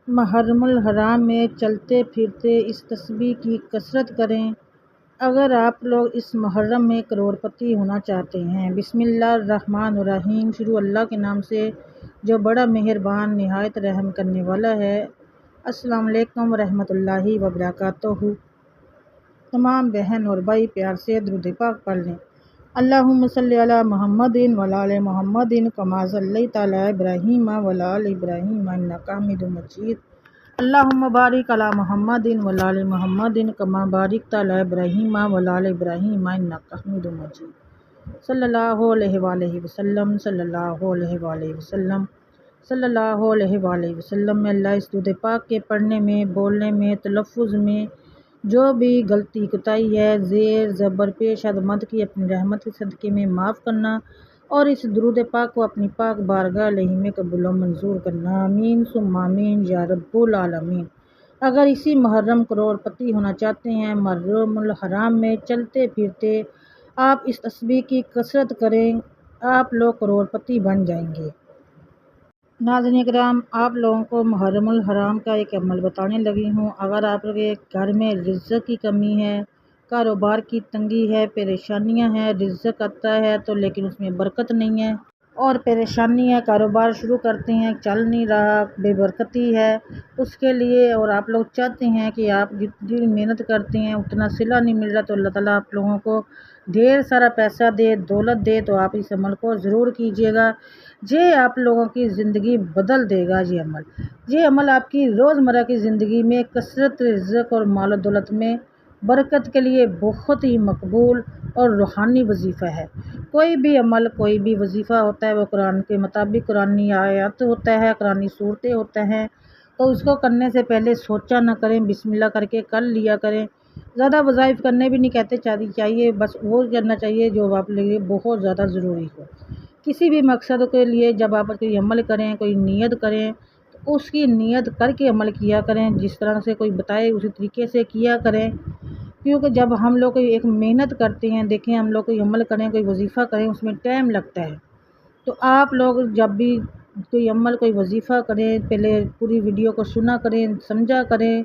محرم الحرام میں چلتے پھرتے اس تسبیح کی کثرت کریں۔ اگر آپ لوگ اس محرم میں کروڑپتی ہونا چاہتے ہیں۔ بسم اللہ الرحمن الرحیم۔ شروع اللہ کے نام سے جو بڑا مہربان نہایت رحم کرنے والا ہے۔ السلام علیکم ورحمۃ اللہ وبرکاتہ۔ تمام بہن اور بھائی پیار سے درود پاک پڑھ لیں۔ اللہم صلی علی محمد وعلی آل محمد کما صلیت علی ابراہیم وعلی آل ابراہیم انک حمید مجید۔ اللہم بارک علی محمد وعلی آل محمد کما بارکت علی ابراہیم وعلی آل ابراہیم انک حمید مجید۔ صلی اللہ علیہ وآلہ وسلم، صلی اللہ علیہ وآلہ وسلم، صلی اللہ علیہ وآلہ وسلم۔ میں اللہ اس درود پاک کے پڑھنے میں، بولنے میں، تلفظ میں جو بھی غلطی کوتاہی ہے، زیر زبر پیش مد کی اپنی رحمت کے صدقے میں معاف کرنا اور اس درود پاک کو اپنی پاک بارگاہ الہی میں قبول و منظور کرنا۔ آمین ثم آمین یا رب العالمین۔ اگر اسی محرم کروڑپتی ہونا چاہتے ہیں، محرم الحرام میں چلتے پھرتے آپ اس تسبیح کی کثرت کریں، آپ لوگ کروڑپتی بن جائیں گے۔ ناظرین کرام، آپ لوگوں کو محرم الحرام کا ایک عمل بتانے لگی ہوں۔ اگر آپ کے گھر میں رزق کی کمی ہے، کاروبار کی تنگی ہے، پریشانیاں ہیں، رزق آتا ہے تو لیکن اس میں برکت نہیں ہے اور پریشانی ہے، کاروبار شروع کرتے ہیں چل نہیں رہا، بے برکتی ہے، اس کے لیے اور آپ لوگ چاہتے ہیں کہ آپ جتنی محنت کرتے ہیں اتنا صلہ نہیں مل رہا تو اللہ تعالیٰ آپ لوگوں کو ڈھیر سارا پیسہ دے، دولت دے، تو آپ اس عمل کو ضرور کیجیے گا۔ یہ آپ لوگوں کی زندگی بدل دے گا۔ یہ عمل آپ کی روزمرہ کی زندگی میں کثرت رزق اور مال و دولت میں برکت کے لیے بہت ہی مقبول اور روحانی وظیفہ ہے۔ کوئی بھی عمل، کوئی بھی وظیفہ ہوتا ہے وہ قرآن کے مطابق قرآنی آیات ہوتا ہے، قرآنی صورتیں ہوتے ہیں، تو اس کو کرنے سے پہلے سوچا نہ کریں، بسم اللہ کر کے کر لیا کریں۔ زیادہ وظائف کرنے بھی نہیں کہتے چاہیے، بس وہ کرنا چاہیے جو آپ کے لیے بہت زیادہ ضروری ہو۔ کسی بھی مقصد کے لیے جب آپ کوئی عمل کریں، کوئی نیت کریں تو اس کی نیت کر کے عمل کیا کریں، جس طرح سے کوئی بتائے اسی طریقے سے کیا کریں، کیونکہ جب ہم لوگ کوئی ایک محنت کرتے ہیں، دیکھیں ہم لوگ کوئی عمل کریں، کوئی وظیفہ کریں، اس میں ٹائم لگتا ہے، تو آپ لوگ جب بھی کوئی عمل، کوئی وظیفہ کریں پہلے پوری ویڈیو کو سنا کریں، سمجھا کریں،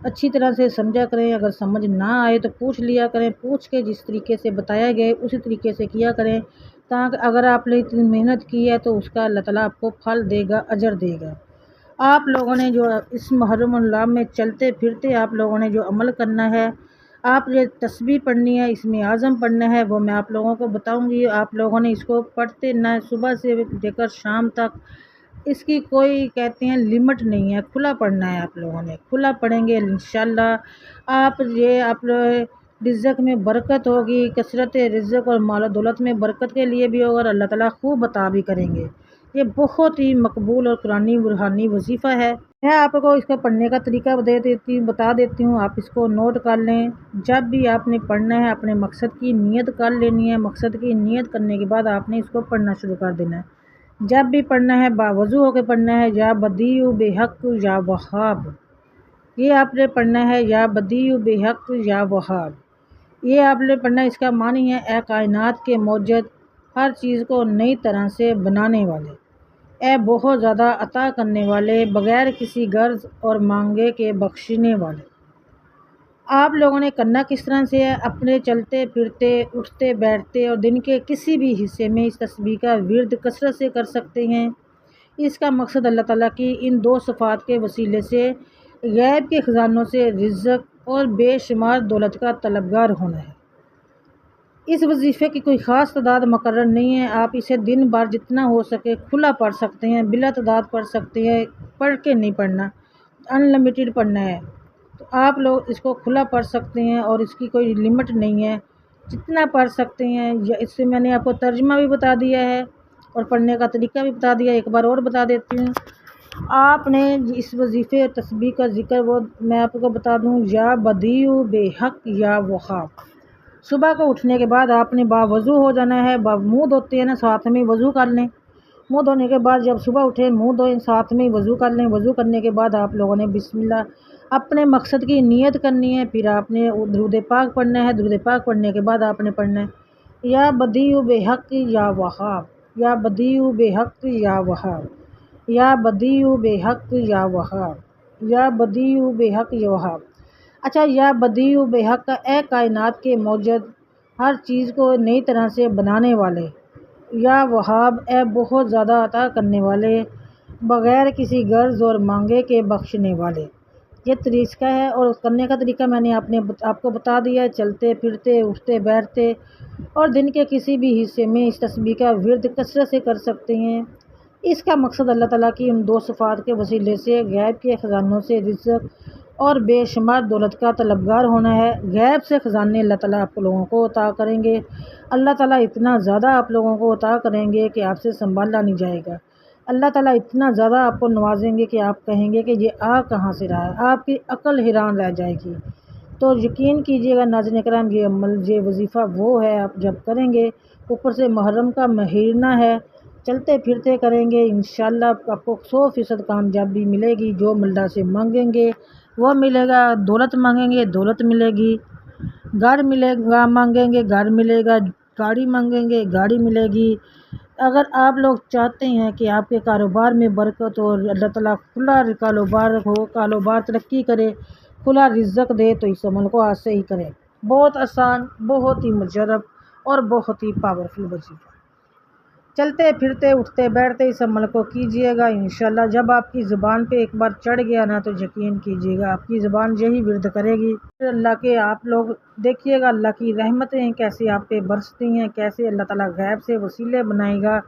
اچھی طرح سے سمجھا کریں۔ اگر سمجھ نہ آئے تو پوچھ لیا کریں، پوچھ کے جس طریقے سے بتایا گیا اسی طریقے سے کیا کریں، تاکہ اگر آپ نے اتنی محنت کی ہے تو اس کا اللہ تعالیٰ آپ کو پھل دے گا، اجر دے گا۔ آپ لوگوں نے جو اس محرم الحرام میں چلتے پھرتے آپ لوگوں نے جو عمل کرنا ہے، آپ یہ تسبیح پڑھنی ہے، اسم اعظم پڑھنا ہے، وہ میں آپ لوگوں کو بتاؤں گی۔ آپ لوگوں نے اس کو پڑھتے نہ صبح سے لے کر شام تک، اس کی کوئی کہتے ہیں لمٹ نہیں ہے، کھلا پڑھنا ہے۔ آپ لوگوں نے کھلا پڑھیں گے انشاءاللہ آپ رزق میں برکت ہوگی، کثرت رزق اور مال و دولت میں برکت کے لیے بھی ہوگا اور اللہ تعالیٰ خوب عطا بھی کریں گے۔ یہ بہت ہی مقبول اور قرآنی روحانی وظیفہ ہے۔ میں آپ کو اس کو پڑھنے کا طریقہ بتا دیتی ہوں، آپ اس کو نوٹ کر لیں۔ جب بھی آپ نے پڑھنا ہے اپنے مقصد کی نیت کر لینی ہے، مقصد کی نیت کرنے کے بعد آپ نے اس کو پڑھنا شروع کر دینا ہے۔ جب بھی پڑھنا ہے باوضو ہو کے پڑھنا ہے، یا بدیع بحق یا وہاب، یہ آپ نے پڑھنا ہے، یا بدیع بحق یا وہاب، یہ آپ نے پڑھنا ہے۔ اس کا معنی ہے اے کائنات کے موجد، ہر چیز کو نئی طرح سے بنانے والے، اے بہت زیادہ عطا کرنے والے، بغیر کسی غرض اور مانگے کے بخشنے والے۔ آپ لوگوں نے کرنا کس طرح سے ہے، اپنے چلتے پھرتے، اٹھتے بیٹھتے اور دن کے کسی بھی حصے میں اس تسبیح کا ورد کثرت سے کر سکتے ہیں۔ اس کا مقصد اللہ تعالیٰ کی ان دو صفات کے وسیلے سے غیب کے خزانوں سے رزق اور بے شمار دولت کا طلبگار ہونا ہے۔ اس وظیفے کی کوئی خاص تعداد مقرر نہیں ہے، آپ اسے دن بھر جتنا ہو سکے کھلا پڑھ سکتے ہیں، بلا تعداد پڑھ سکتے ہیں، پڑھ کے نہیں پڑھنا، ان لمیٹڈ پڑھنا ہے، تو آپ لوگ اس کو کھلا پڑھ سکتے ہیں اور اس کی کوئی لمٹ نہیں ہے، جتنا پڑھ سکتے ہیں۔ اس سے میں نے آپ کو ترجمہ بھی بتا دیا ہے اور پڑھنے کا طریقہ بھی بتا دیا، ایک بار اور بتا دیتی ہوں۔ آپ نے اس وظیفے اور تسبیح کا ذکر وہ میں آپ کو بتا دوں، یا بدیع بحق یا وہاب۔ صبح کو اٹھنے کے بعد آپ نے باوضو ہو جانا ہے، منہ دھوتے ہیں نا، ساتھ میں وضو کر لیں۔ منہ دھونے کے بعد جب صبح اٹھیں منہ دھوئیں، ساتھ میں وضو کر لیں۔ وضو کرنے کے بعد آپ لوگوں نے بسم اللہ اپنے مقصد کی نیت کرنی ہے، پھر آپ نے درود پاک پڑھنا ہے۔ درود پاک پڑھنے کے بعد آپ نے پڑھنا ہے یا بدیع بحق یا وہاب، یا بدیع بحق یا وہاب، یا بدیع بحق یا وہاب۔ یا بدیع بے حق یا وہاب۔ اچھا، یا بدیع بے حق کا اے کائنات کے موجد، ہر چیز کو نئی طرح سے بنانے والے، یا وہاب اے بہت زیادہ عطا کرنے والے، بغیر کسی غرض اور مانگے کے بخشنے والے۔ یہ طریقہ ہے، اور کرنے کا طریقہ میں نے آپ کو بتا دیا ہے۔ چلتے پھرتے، اٹھتے بیٹھتے اور دن کے کسی بھی حصے میں اس تسبیح کا ورد کثرت سے کر سکتے ہیں۔ اس کا مقصد اللہ تعالیٰ کی ان 2 صفات کے وسیلے سے غیب کے خزانوں سے رزق اور بے شمار دولت کا طلبگار ہونا ہے۔ غیب سے خزانے اللہ تعالیٰ آپ لوگوں کو عطا کریں گے۔ اللہ تعالیٰ اتنا زیادہ آپ لوگوں کو عطا کریں گے کہ آپ سے سنبھالا نہیں جائے گا۔ اللہ تعالیٰ اتنا زیادہ آپ کو نوازیں گے کہ آپ کہیں گے کہ یہ آ کہاں سے رہا ہے، آپ کی عقل حیران رہ جائے گی۔ تو یقین کیجیے گا ناظرین کرام، یہ عمل، یہ وظیفہ وہ ہے آپ جب کریں گے، اوپر سے محرم کا مہینہ ہے، چلتے پھرتے کریں گے، انشاءاللہ آپ کو 100% کامیابی ملے گی۔ جو اللہ سے مانگیں گے وہ ملے گا، دولت مانگیں گے دولت ملے گی، گھر ملے گا، مانگیں گے گھر ملے گا، گاڑی مانگیں گے گاڑی ملے گی۔ اگر آپ لوگ چاہتے ہیں کہ آپ کے کاروبار میں برکت ہو، اللہ تعالیٰ کھلا کاروبار ہو، کاروبار ترقی کرے، کھلا رزق دے، تو اس عمل کو آج سے ہی کریں۔ بہت آسان، بہت ہی مجرب اور بہت ہی پاورفل وظیفہ۔ چلتے پھرتے اٹھتے بیٹھتے اس عمل کو کیجیے گا، انشاءاللہ جب آپ کی زبان پہ ایک بار چڑھ گیا نا، تو یقین کیجیے گا آپ کی زبان یہی ورد کرے گی۔ پھر اللہ کے آپ لوگ دیکھیے گا اللہ کی رحمتیں کیسے آپ پہ برستی ہیں، کیسے اللہ تعالیٰ غیب سے وسیلے بنائے گا،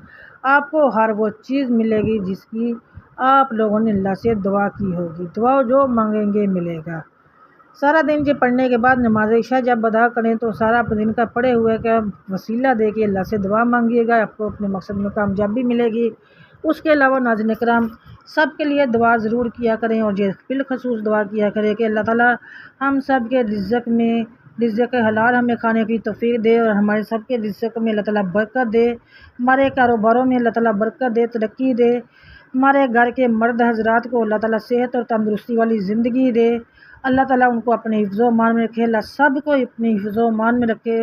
آپ کو ہر وہ چیز ملے گی جس کی آپ لوگوں نے اللہ سے دعا کی ہوگی۔ دعا جو مانگیں گے ملے گا۔ سارا دن یہ پڑھنے کے بعد نماز عشاء جب ادا کریں تو سارا دن کا پڑھے ہوئے کا وسیلہ دے کے اللہ سے دعا مانگیے گا، آپ کو اپنے مقصد میں کامیابی ملے گی۔ اس کے علاوہ ناظرین کرام، سب کے لیے دعا ضرور کیا کریں، اور یہ بالخصوص دعا کیا کریں کہ اللہ تعالیٰ ہم سب کے رزق حلال ہمیں کھانے کی توفیق دے، اور ہمارے سب کے رزق میں اللہ تعالیٰ برکت دے، ہمارے کاروباروں میں اللہ تعالیٰ برکت دے، ترقی دے، ہمارے گھر کے مرد حضرات کو اللہ تعالیٰ صحت اور تندرستی والی زندگی دے، اللہ تعالیٰ ان کو اپنے حفظ و امان میں رکھے، اللہ سب کو اپنے حفظ و امان میں رکھے۔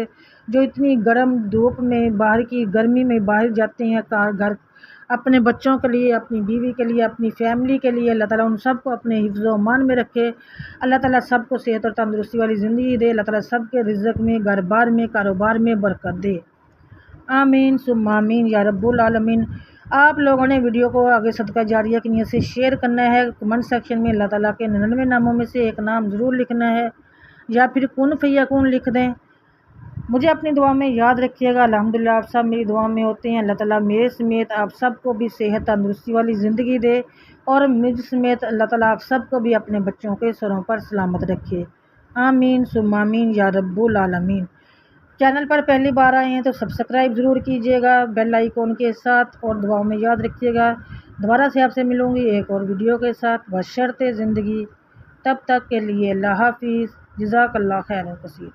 جو اتنی گرم دھوپ میں، باہر کی گرمی میں باہر جاتے ہیں گھر اپنے بچوں کے لیے، اپنی بیوی کے لیے، اپنی فیملی کے لیے، اللہ تعالیٰ ان سب کو اپنے حفظ و امان میں رکھے، اللہ تعالیٰ سب کو صحت اور تندرستی والی زندگی دے، اللہ تعالیٰ سب کے رزق میں، گھر بار میں، کاروبار میں برکت دے۔ آمین ثم آمین یا رب العالمین۔ آپ لوگوں نے ویڈیو کو آگے صدقہ جاریہ کی نیت سے شیئر کرنا ہے، کمنٹ سیکشن میں اللہ تعالیٰ کے 99 ناموں میں سے ایک نام ضرور لکھنا ہے، یا پھر کن فیکون لکھ دیں۔ مجھے اپنی دعا میں یاد رکھیے گا۔ الحمدللہ آپ سب میری دعا میں ہوتے ہیں۔ اللہ تعالیٰ میرے سمیت آپ سب کو بھی صحت تندرستی والی زندگی دے، اور مجھ سمیت اللہ تعالیٰ آپ سب کو بھی اپنے بچوں کے سروں پر سلامت رکھے۔ آمین ثم آمین یا رب العالمین۔ چینل پر پہلی بار آئے ہیں تو سبسکرائب ضرور کیجیے گا بیل آئیکن کے ساتھ، اور دعاؤں میں یاد رکھیے گا۔ دوبارہ سے آپ سے ملوں گی ایک اور ویڈیو کے ساتھ بشرط زندگی۔ تب تک کے لیے اللہ حافظ، جزاک اللہ خیر کثیر۔